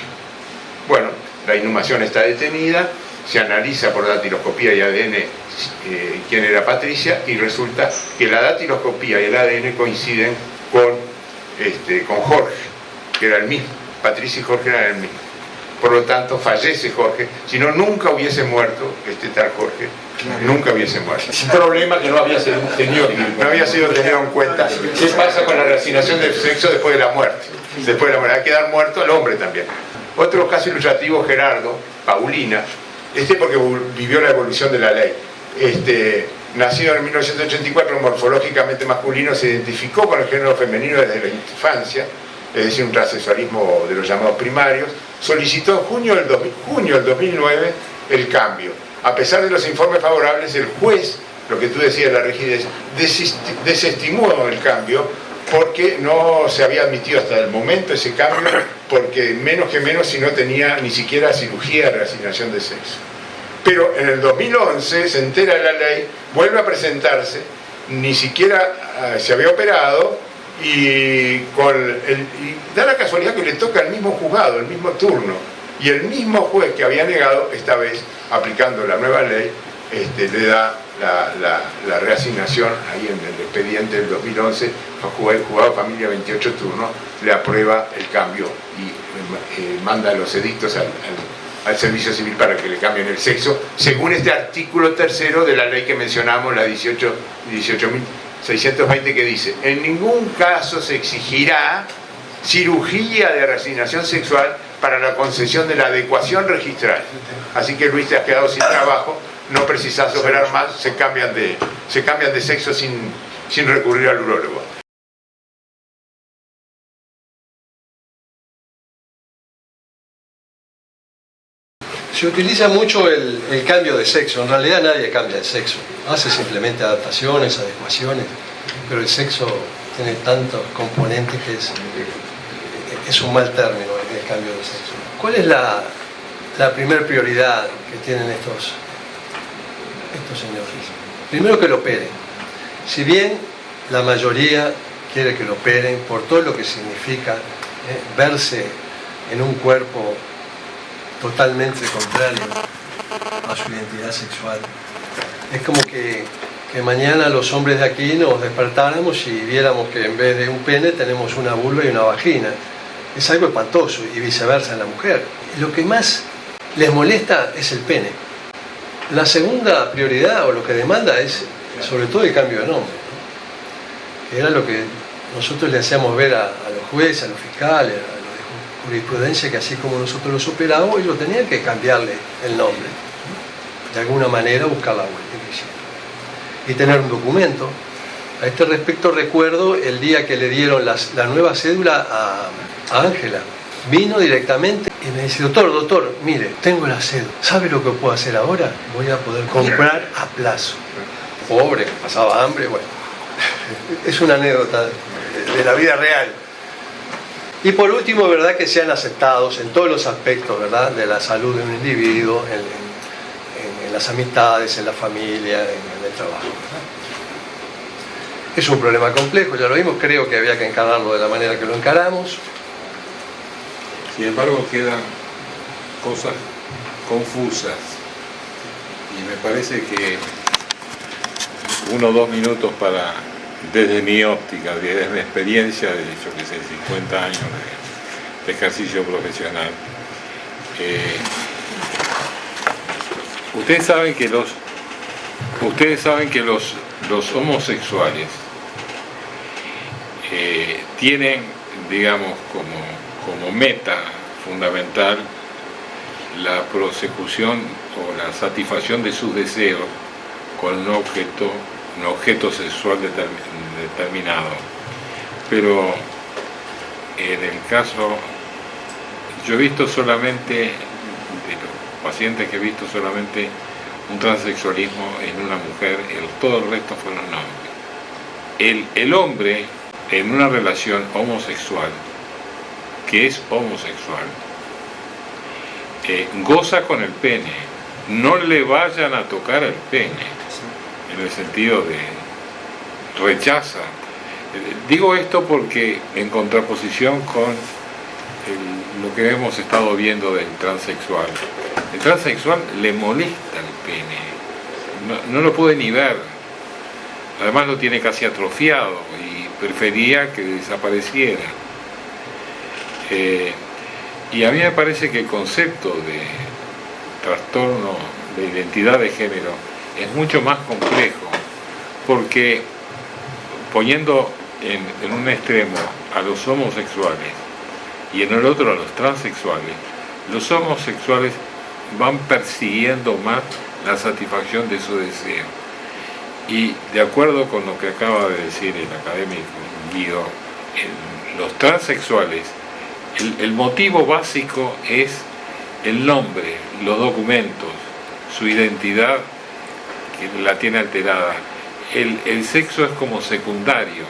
Bueno, la inhumación está detenida se analiza por datiloscopía y ADN quién era Patricia, y resulta que la datiloscopía y el ADN coinciden con Jorge, que era el mismo. Patricia y Jorge eran el mismo. Por lo tanto, fallece Jorge. Si no, nunca hubiese muerto este tal Jorge. Nunca hubiese muerto. Es un problema que no había sido tenido en cuenta. ¿Qué pasa con la reasignación del sexo después de la muerte? Después de la muerte. Hay que dar muerto al hombre también. Otro caso ilustrativo, Gerardo, Paulina, porque vivió la evolución de la ley. Nacido en 1984, morfológicamente masculino, se identificó con el género femenino desde la infancia, es decir, un transexualismo de los llamados primarios. Solicitó en junio del 2009 el cambio. A pesar de los informes favorables, el juez, lo que tú decías, la rigidez, desestimó el cambio porque no se había admitido hasta el momento ese cambio, porque menos si no tenía ni siquiera cirugía de reasignación de sexo. Pero en el 2011 se entera de la ley, vuelve a presentarse, ni siquiera se había operado, y da la casualidad que le toca al mismo juzgado, el mismo turno, y el mismo juez que había negado, esta vez aplicando la nueva ley, le da la reasignación ahí en el expediente del 2011, el juzgado familia 28 turnos, le aprueba el cambio y manda los edictos al servicio civil para que le cambien el sexo, según este artículo 3 de la ley que mencionamos, la 18.620, que dice: en ningún caso se exigirá cirugía de reasignación sexual para la concesión de la adecuación registral. Así que, Luis, te has quedado sin trabajo, no precisas operar más, se cambian de sexo sin recurrir al urólogo. Se utiliza mucho el cambio de sexo. En realidad nadie cambia el sexo, hace simplemente adaptaciones, adecuaciones, pero el sexo tiene tantos componentes que es un mal término el cambio de sexo. ¿Cuál es la primera prioridad que tienen estos señores? Primero, que lo operen. Si bien la mayoría quiere que lo operen por todo lo que significa verse en un cuerpo totalmente contrario a su identidad sexual, es como que mañana los hombres de aquí nos despertáramos y viéramos que en vez de un pene tenemos una vulva y una vagina. Es algo espantoso, y viceversa en la mujer. Lo que más les molesta es el pene. La segunda prioridad, o lo que demanda, es sobre todo el cambio de nombre, ¿no? Que era lo que nosotros le hacíamos ver a los jueces, a los fiscales, a los de jurisprudencia, que así como nosotros los operábamos, ellos tenían que cambiarle el nombre, ¿no? De alguna manera buscar la vuelta y tener un documento. A este respecto, recuerdo el día que le dieron la nueva cédula a Ángela. Vino directamente y me dice: doctor, mire, tengo la cédula. ¿Sabe lo que puedo hacer ahora? Voy a poder comprar a plazo. Pobre, pasaba hambre, bueno. Es una anécdota de la vida real. Y por último, verdad que sean aceptados en todos los aspectos, ¿verdad?, de la salud de un individuo, en las amistades, en la familia, en el trabajo, ¿verdad? Es un problema complejo, ya lo vimos, creo que había que encararlo de la manera que lo encaramos. Sin embargo, quedan cosas confusas, y me parece que 1 o 2 minutos para, desde mi óptica, desde mi experiencia de, yo que sé, 50 años de ejercicio profesional. Ustedes saben que los homosexuales tienen, digamos, como meta fundamental la prosecución o la satisfacción de sus deseos con un objeto sexual determinado. Pero en el caso, yo he visto solamente, de los pacientes que he visto, solamente un transexualismo en una mujer, todo el resto fueron hombres. El hombre en una relación homosexual, que es homosexual, goza con el pene, no le vayan a tocar el pene, en el sentido de rechaza. Digo esto porque en contraposición con lo que hemos estado viendo del transexual. El transexual le molesta el pene, no lo puede ni ver, además lo tiene casi atrofiado y prefería que desapareciera. Y a mí me parece que el concepto de trastorno de identidad de género es mucho más complejo, porque poniendo en un extremo a los homosexuales y en el otro a los transexuales, los homosexuales van persiguiendo más la satisfacción de su deseo. Y de acuerdo con lo que acaba de decir el académico Guido, los transexuales, el motivo básico es el nombre, los documentos, su identidad que la tiene alterada. El sexo es como secundario.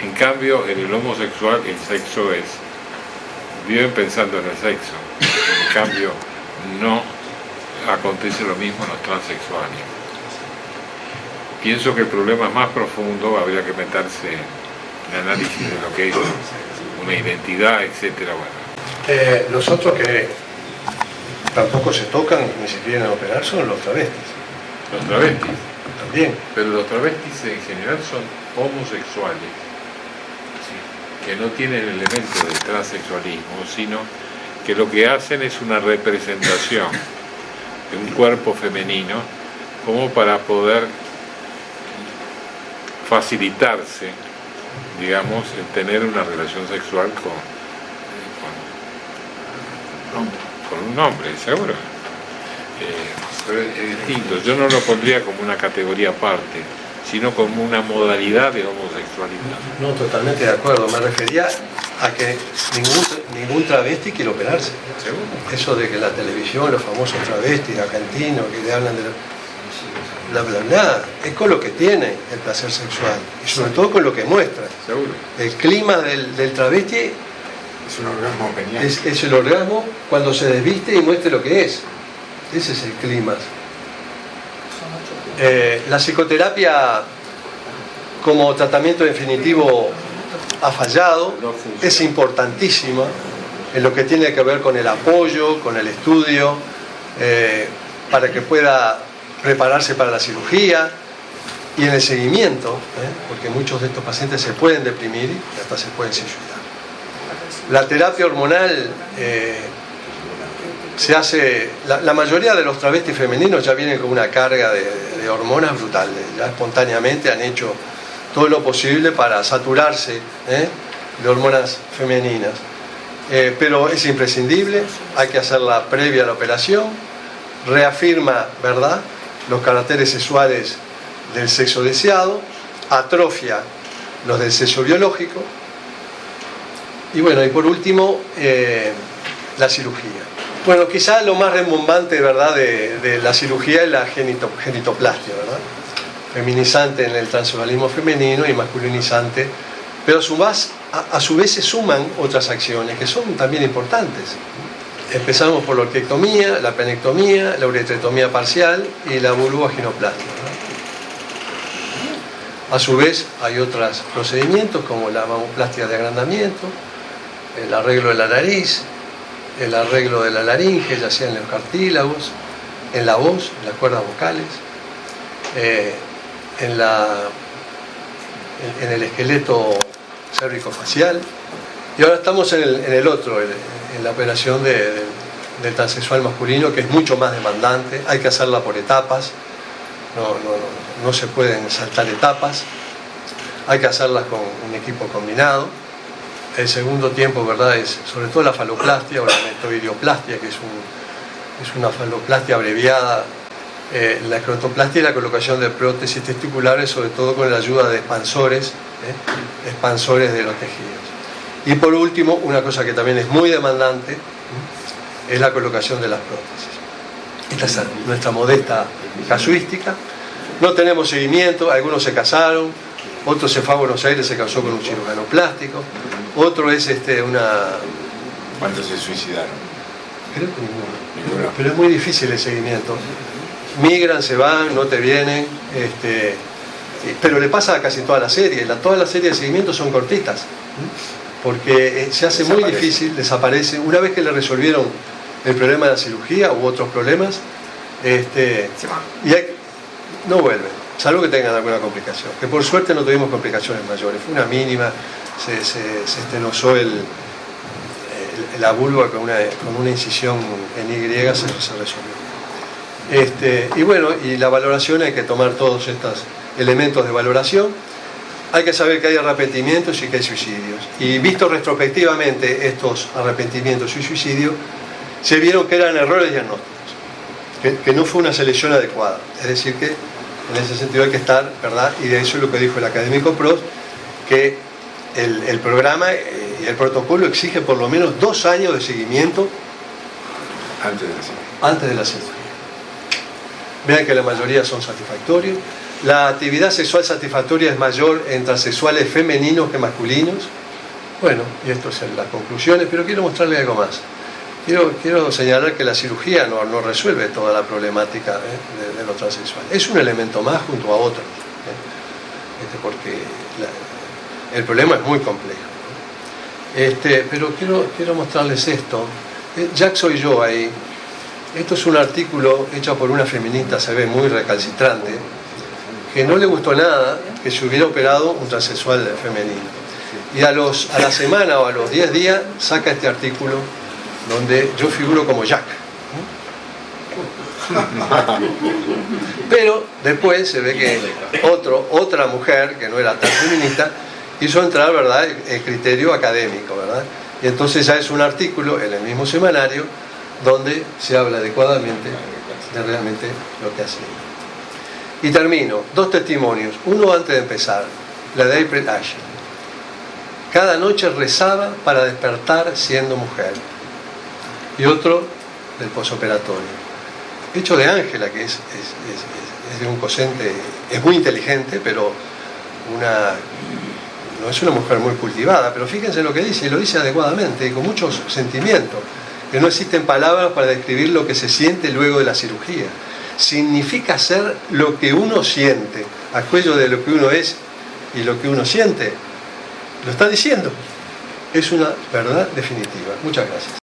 En cambio, en el homosexual el sexo es, viven pensando en el sexo. En cambio, no acontece lo mismo en los transexuales. Pienso que el problema es más profundo, habría que meterse en el análisis de lo que es una identidad, etcétera. Bueno. Los otros que tampoco se tocan ni se quieren operar son los travestis. Los travestis. También. Pero los travestis en general son homosexuales, ¿sí?, que no tienen elementos de transexualismo, sino que lo que hacen es una representación de un cuerpo femenino como para poder facilitarse, digamos, el tener una relación sexual con un hombre, seguro. Pero es distinto, yo no lo pondría como una categoría aparte, sino como una modalidad de homosexualidad. No, totalmente de acuerdo. Me refería a que ningún travesti quiere operarse. ¿Seguro? Eso de que la televisión, los famosos travestis argentinos que le hablan de bla bla bla, es con lo que tiene el placer sexual y sobre todo con lo que muestra. Seguro. El clima del travesti Es un orgasmo genial. es el orgasmo cuando se desviste y muestre lo que es. Ese es el clima. La psicoterapia como tratamiento definitivo ha fallado, es importantísima en lo que tiene que ver con el apoyo, con el estudio, para que pueda prepararse para la cirugía y en el seguimiento, porque muchos de estos pacientes se pueden deprimir y hasta se pueden suicidar. La terapia hormonal se hace, la mayoría de los travestis femeninos ya vienen con una carga de hormonas brutales, ya espontáneamente han hecho todo lo posible para saturarse de hormonas femeninas, pero es imprescindible, hay que hacerla previa a la operación, reafirma, ¿verdad?, los caracteres sexuales del sexo deseado, atrofia los del sexo biológico y bueno, y por último la cirugía. Bueno, quizá lo más rembombante, ¿verdad?, de la cirugía es la genitoplastia, ¿verdad?, feminizante en el transexualismo femenino y masculinizante, pero a su vez se suman otras acciones que son también importantes. Empezamos por la orquiectomía, la penectomía, la uretrectomía parcial y la vulvovaginoplastia, ¿verdad? A su vez hay otros procedimientos como la mamoplastia de agrandamiento, el arreglo de la nariz, el arreglo de la laringe, ya sea en los cartílagos, en la voz, en las cuerdas vocales, en el esqueleto cérvico-facial. Y ahora estamos en el otro, en la operación del transexual masculino, que es mucho más demandante, hay que hacerla por etapas, no se pueden saltar etapas, hay que hacerlas con un equipo combinado. El segundo tiempo, ¿verdad?, es sobre todo la faloplastia o la metoidioplastia, que es una faloplastia abreviada, la escrotoplastia y la colocación de prótesis testiculares, sobre todo con la ayuda de expansores de los tejidos. Y por último, una cosa que también es muy demandante, es la colocación de las prótesis. Esta es nuestra modesta casuística. No tenemos seguimiento, algunos se casaron, otro se fue a Buenos Aires, se casó con un cirujano plástico, otro es ¿Cuántos se suicidaron? Creo que ninguno. Pero es muy difícil el seguimiento. Migran, se van, no te vienen, pero le pasa a casi toda la serie. Todas las series de seguimiento son cortitas. porque se hace muy difícil, desaparece. Una vez que le resolvieron el problema de la cirugía u otros problemas, no vuelven, salvo que tengan alguna complicación, que por suerte no tuvimos complicaciones mayores, fue una mínima, se estenosó la vulva con una incisión en Y, se resolvió. Y bueno, y la valoración, hay que tomar todos estos elementos de valoración. Hay que saber que hay arrepentimientos y que hay suicidios. Y visto retrospectivamente estos arrepentimientos y suicidios, se vieron que eran errores diagnósticos, que no fue una selección adecuada. Es decir, que en ese sentido hay que estar, ¿verdad? Y de eso es lo que dijo el académico Prost, que el programa y el protocolo exige por lo menos 2 años de seguimiento antes de la cirugía. Vean que la mayoría son satisfactorios. La actividad sexual satisfactoria es mayor en transexuales femeninos que masculinos. Bueno, y esto son las conclusiones, pero quiero mostrarles algo más. Quiero señalar que la cirugía no resuelve toda la problemática de los transexuales. Es un elemento más junto a otros, porque el problema es muy complejo. Pero quiero mostrarles esto. Jack soy yo ahí. Esto es un artículo hecho por una feminista, se ve muy recalcitrante, que no le gustó nada que se hubiera operado un transexual femenino. Y a la semana o a los 10 días saca este artículo donde yo figuro como Jack. Pero después se ve que otra mujer, que no era tan feminista, hizo entrar, ¿verdad?, el criterio académico, ¿verdad? Y entonces ya es un artículo en el mismo semanario donde se habla adecuadamente de realmente lo que hacía. Y termino, 2 testimonios. Uno antes de empezar, la de April Ashe. Cada noche rezaba para despertar siendo mujer. Y otro del posoperatorio. Hecho de Ángela, que es de un cociente, es muy inteligente, pero no es una mujer muy cultivada, pero fíjense lo que dice, y lo dice adecuadamente, y con muchos sentimientos, que no existen palabras para describir lo que se siente luego de la cirugía. Significa ser lo que uno siente, a cuello de lo que uno es y lo que uno siente. Lo está diciendo. Es una verdad definitiva. Muchas gracias.